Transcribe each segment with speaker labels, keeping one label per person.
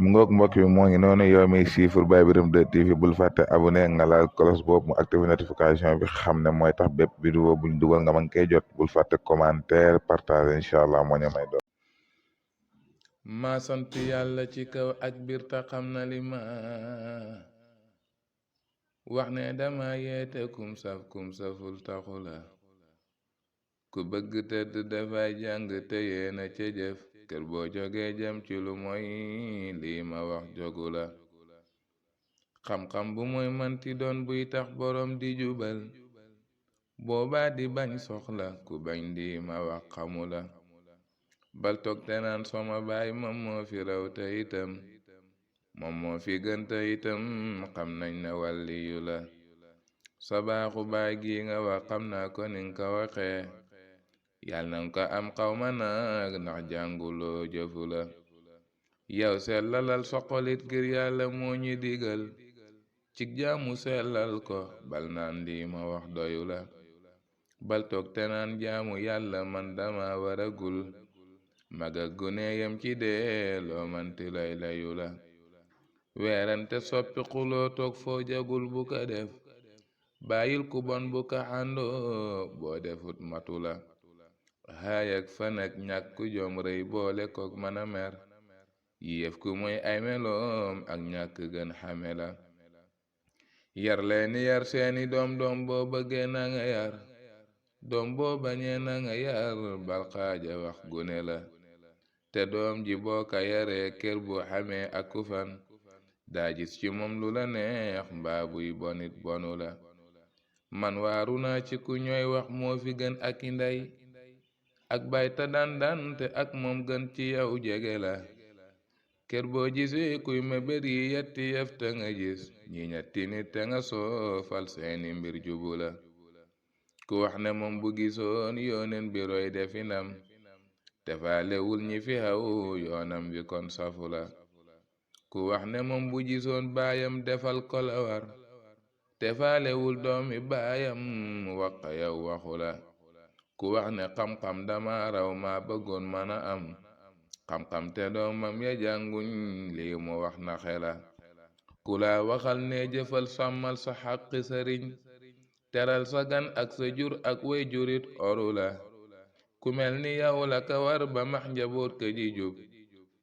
Speaker 1: mu ngoog mbokk bi moo ngi noonu yow mi siifur Baye Birame 2 TV bul fàtte abonné nga laal cloche boobu mu activé notification bi xam ne mooy tax bépp vidéo buñ dugal nga mën koy jot bul fàtte commentaire partage incha allah moo ñu may doon.
Speaker 2: maa sant yàlla ci kaw ak biir ta xam na li ma wax ne dama yeete kum saful taxu la ku bëgg tëdd dafay jàng te yéena ca jëf kër boo jógee jëm ci lu mooy lii ma wax jogu la xam-xam bu mooy manti doon buy tax borom di jubal boobaa di bañ soxla ku bañ di ma wax xamu la bal toog te naan sama baay moom moo fi raw te itam moom moo fi gën te itam xam nañ ne wàlliyu la sa baaxu baay gi nga wax xam naa ko ni nga ko waxee yàlla na ko am xaw ma nag ndax jànguloo jëfu la yow sellalal soxolit ngir yàlla moo ñu digal ci jaamu sellal ko bal naan lii ma wax doyu la bal toog te naan jaamu yàlla man dama waragul maga gune yam ci dee loo manti lay layu la weerante soppi xuloo toog foo jagul bu ko def bàyyil ku bon bu ko àndoo boo defut matu la xaayak fanak ñàkk jom rëy boole kook mën a mer yéef ku mooy ay meloom ak ñàkk gën xame la yar leeni yar seeni doom boo bëggee na nga yar doom boo bañee na nga yar bal xaaja wax gune la te doom ji boo ka yaree kër bu xamee ak kufan daa gis ci moom lu la neex mbaa buy bonit bonu la man waaru naa ci ku ñooy wax moo fi gën ak i ndey ak bay ta dandan te ak moom gën ci yow jege la kër boo gisee kuy mebét yi yetti yëf te nga gis ñi ñetti nit te nga soofal seeni mbir jubu la ku wax ne moom bu gisoon yooneen bi roy definam te faalewul ñi fi xaw yoonam bi kon safu la ku wax ne moom bu gisoon baayam defal ko la war te faalewul doomi baayam waqa yow waxu la ku wax ne xam-xam dama raw ma bëggoon mën a am xam-xam te doomam ya jànguñ lii mu wax na xela ku la waxal ne jëfal sàmmal sa xaqi sëriñ teral sa gan ak sa jur ak way jurit oru la ku mel ni yow la ka war ba max njaboot ka ji jub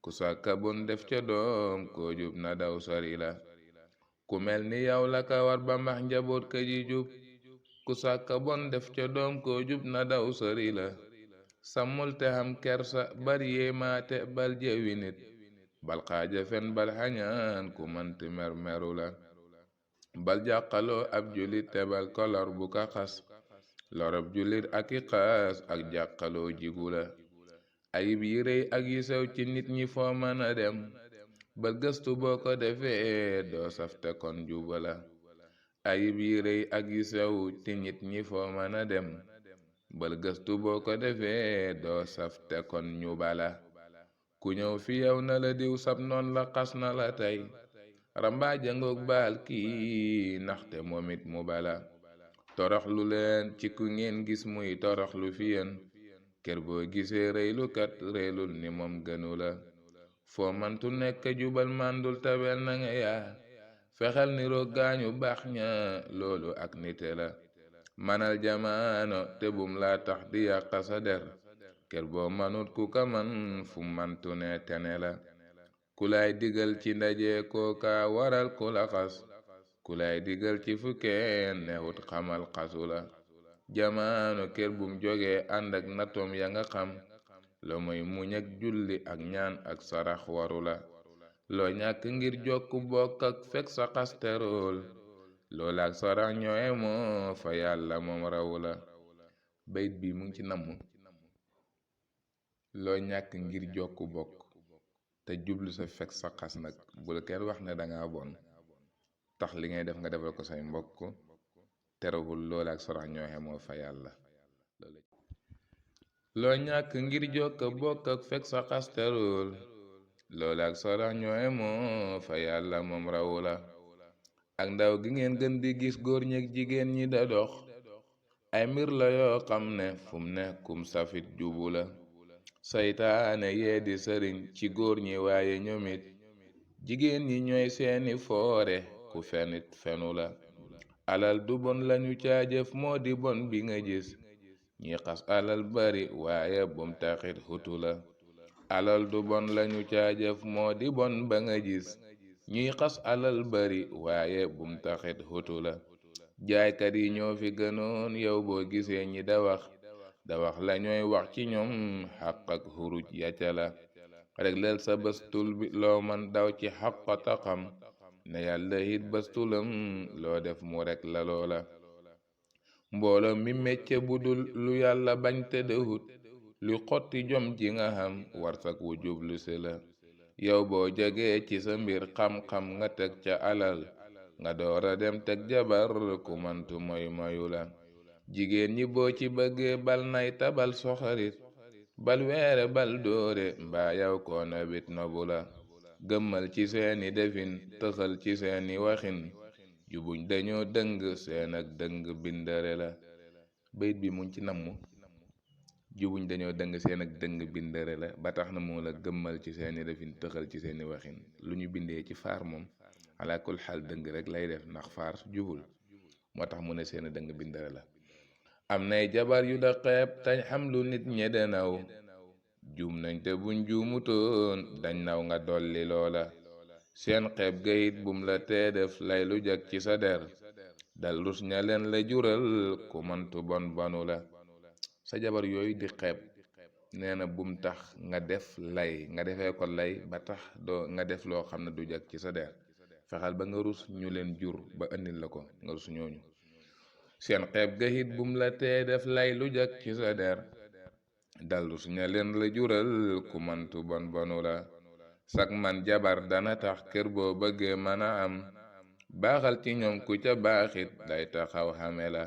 Speaker 2: ku sàkka bon def ca doom koo jub na daw sori la ku mel ni yow la ka war ba max njaboot ka ji jub ku sàkka bon def ca doom koo jub na daw sori la sàmmul te xam kersa bari yéemaate bal jewi nit bal xaaja fen bal xañaan ku manti meru la bal jàqaloo ab julit te bal kolor bu ka xas lorob julit ak i xaas ak jàqaloo jigu la ayib yi rëy ak yi sew ci nit ñi foo mën a dem bal gëstu boo ko defee doo safte kon juba la ayib yi rëy ak yi sew ci nit ñi foo mën a dem bal gëstu boo ko defee doo safte kon ñu bala ku ñëw fi yow na la diw sab noon la xas na la tey rambaa jangoog baal kii ndaxte moom it mu bala torox lu leen ci ku ngeen gis muy torox lu fi yéen kër boo gisee rëylu kat rëylul ni moom gënu la foo mantu nekk jubal màndul tabel na nga yaa fexel ni roog gaañu baax ña loolu ak nite la manal jamaano te bum laa tax di yàq sa der kër boo manut ku ka man fu mantu ne tene la ku lay digal ci ndaje kooka waral ku la xas ku lay digal ci fukkeen newut xamal xasu la jamaano kër bum jógee ànd ak natom ya nga xam lo muy muñ ak julli ak ñaan ak sarax waru la loo ñàkk ngir jokk bokk ak fekk sa xasterool loolu ak sarax ñooy moo fa yàlla moom rawu la bayit bi mu ngi ci namm loo ñàkk ngir jokk bokk te jublu sa fekk sa xas nag bul kenn wax ne danga bon tax li ngay def nga defal ko say mbokk terewul loolu ak sarax ñooy moo fa yàlla loo ñàkk ngir jokk bokk ak fekk sa xasterool loolu ak sarax ñooy moo fa yàlla moom rawu la ak ndaw gi ngeen gën di gis góor ñeek jigéen ñi da dox ay mbir la yoo xam ne fum ne kum safit jubu la saytaane yee di sëriñ ci góor ñi waaye ñoomit jigéen ñi ñooy seeni foore ku fenit fenu la alal du bon lañu caajëf moo di bon bi nga gis ñi xas alal bari waaye bum taxit xutu la alal du bon lañu caajëf moo di bon ba nga gis ñuy xas alal bari waaye bum taxit xutu la jaaykat yi ñoo fi gënoon yow boo gisee ñi da wax la ñooy wax ci ñoom xaq ak xuruj yacca la regleel sa bëstul bi loo man daw ci xaqata xam ne yàlla it bëstulam loo def mu rek la loola mbooloo mi mecce budul lu yàlla bañ te dëhut lu xotti jom ji nga xam warsak wu jublu si la yow boo jegee ci sa mbir xam-xam nga teg ca alal nga doora dem teg jabar ku mantu moy moyu la jigéen ñi boo ci bëggee bal nay tabal soxarit bal weere bal doore mbaa yow koo nobit nobu la gëmmal ci seeni defin tëxal ci seeni waxin jubuñ dañoo dëng seen ak dëng bindare la bayit bi muñ ci namm jubuñ dañoo dëng seen ak dëng bindare la ba tax na moo la gëmmal ci seeni defin tëxal ci seeni waxin lu ñu bindee ci faar moom alaakul xaal dëng rek lay def ndax faar jubul moo tax mu ne seen dëng bindare la am nay jabar yu da xeeb tañ xam lu nit ñe de naw juum nañ te buñ juumutoon dañ naw nga dolli loola seen xeeb gayit bum la tee def lay lu jag ci sa der dal rus ña leen la jural ku mantu bon bonu la sa jabar yooyu di xeeb nee na bum tax nga def lay nga defee ko lay ba tax doo nga def loo xam ne du jag ci sa der fexal ba nga rus ñu leen jur ba andil la ko nga rus ñooñu seen xeeb gayit bum la tee def lay lu jag ci sa der dal rus ña leen la jural ku mantu bon bonu la sak man jabar dana tax kër boo bëggee mën a am baaxal ci ñoom ku ca baaxit day taxaw xame la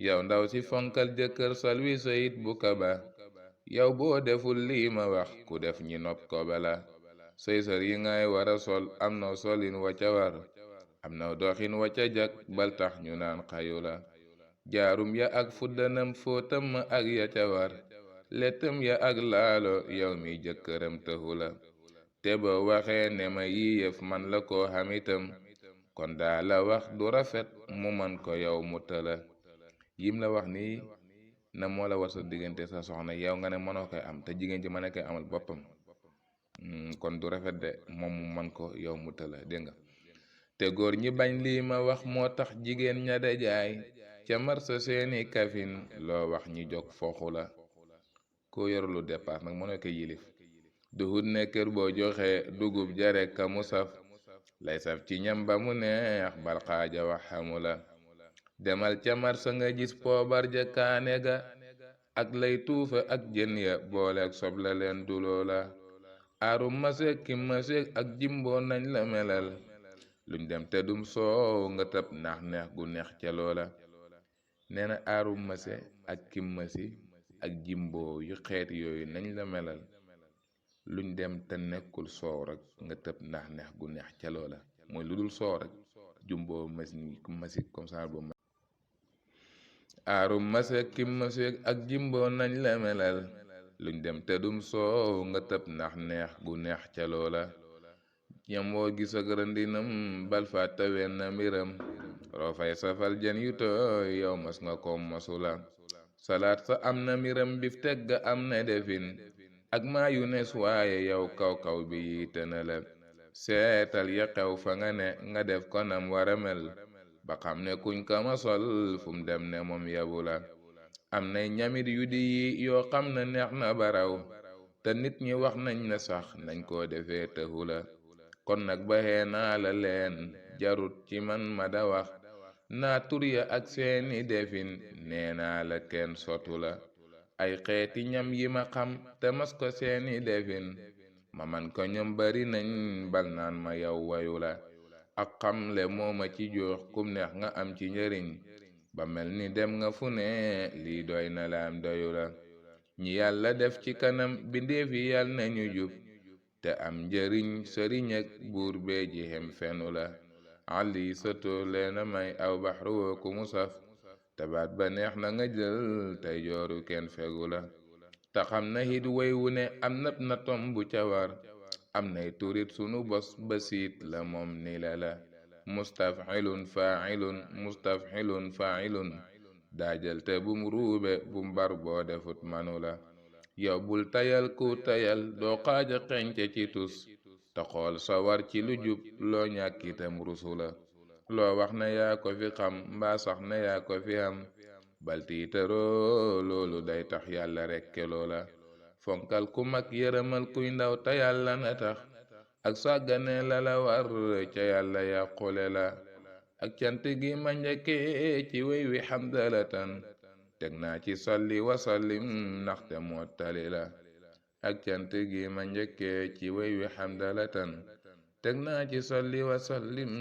Speaker 2: yow ndaw si fonkal jëkkër salwi sayit bu kaba yow boo deful lii ma wax ku def ñi nopp ko bala say sër yi ngay wara sol am na solin wa ca war am na doxin wa ca jag bal tax ñu naan xayu la jaarum ya ak fuddanam fóotam ak ya ca war lettam ya ak laalo yow mi jëkkëram tëxu la te boo waxee ne ma yii yëf man la koo xamitam kon daa la wax du rafet mu man ko yow mu tëla yim la wax nii na moo la war sa diggante sa soxna yow nga ne mënoo koy am te jigéen ji mën a koy amal boppam kon du rafet de moom mu man ko yow mu tëla dégg nga te góor ñi bañ lii ma wax moo tax jigéen ña de jaay ca marsa seeni kafin loo wax ñi jog fooxu la koo yorulu dépasse nag mënoo koy yilif duhut ne kër boo joxe dugub jare ka mu saf lay saf ci ñam ba mu neex bal xaaja wax xamu la demal ca marsa nga gis poobar ja kaane ga ak lay tuufa ak jën ya booleeg sobla leen duloo la aarum maseeg ki maseeg ak jimboo nañ la melal luñ dem te dum soow nga tëb nax neex gu neex ca loola nee na aarum mase ak kim masi ak jimboo yu xeet yooyu nañ la melal luñ dem te nekkul soow rek nga tëb ndax neex gu neex ca loola mooy lu dul soow rek jumboo masi comme ça boobu aarum mase kim mase ak jimboo nañ la melal luñ dem te dum soow nga tëb ndax neex gu neex ca loola ñam woo gis ak rëndinam bal fa taween na mbiram roofay safal jën yu tooy yow mas nga ko masula salaat sa am na mbiram bif tegg am na defin ak mayunes waaye yow kaw bi yiite na la seetal ya xew fa nga ne nga def ko nam wara mel ba xam ne kuñ kama sol fum dem ne moom yabu la am nay ñamit yu di yi yoo xam ne neex na baraw te nit ñi wax nañ ne sax nañ koo defee tëxu la kon nag baxee naa la leen jarut ci man ma da wax naa tur ya ak seeni defin nee naa la kenn sotu la ay xeeti ñam yi ma xam te mas ko seeni defin ma man ko ñoom bari nañ bal naan ma yow wayu la ak xamle moo ma ci joox kum neex nga am ci njëriñ ba mel ni dem nga fu ne lii doy na la am doyu la ñi yàlla def ci kanam bindeef yi yàlla nañu jub te am njëriñ sëriñ ak buur bee ji xem fenu la ali sëto leena may aw baxru woo ku mu saf tabaat ba neex na nga jël tey jooru kenn fegu la te xam na hit way wu ne am nab na tom bu ca war am nay turit sunu bos basiit la moom ni la mustafxilun faacilun mustafxilun faacilun daajal te bum ruube bum bar boo defut manu la yow bul tayal ku tayal doo xaaja xence ci tus te xool sawar ci lu jub loo ñàkkitam rusu la loo wax na yaa ko fi xam mbaa sax na yaa ko fi am baltiitaroo loolu day tax yàlla rekke loola fonkal ku mag yërëmal kuy ndaw te yàlla na tax ak sàggane la war ca yàlla yàqule la ak cant gi ma njëkkee ci wey wi xamdalatan teg naa ci salli wasallim ndaxte moo tali la ak cant gi ma njëkkee ci wey wi xamdalatan teg naa ci salli wasallim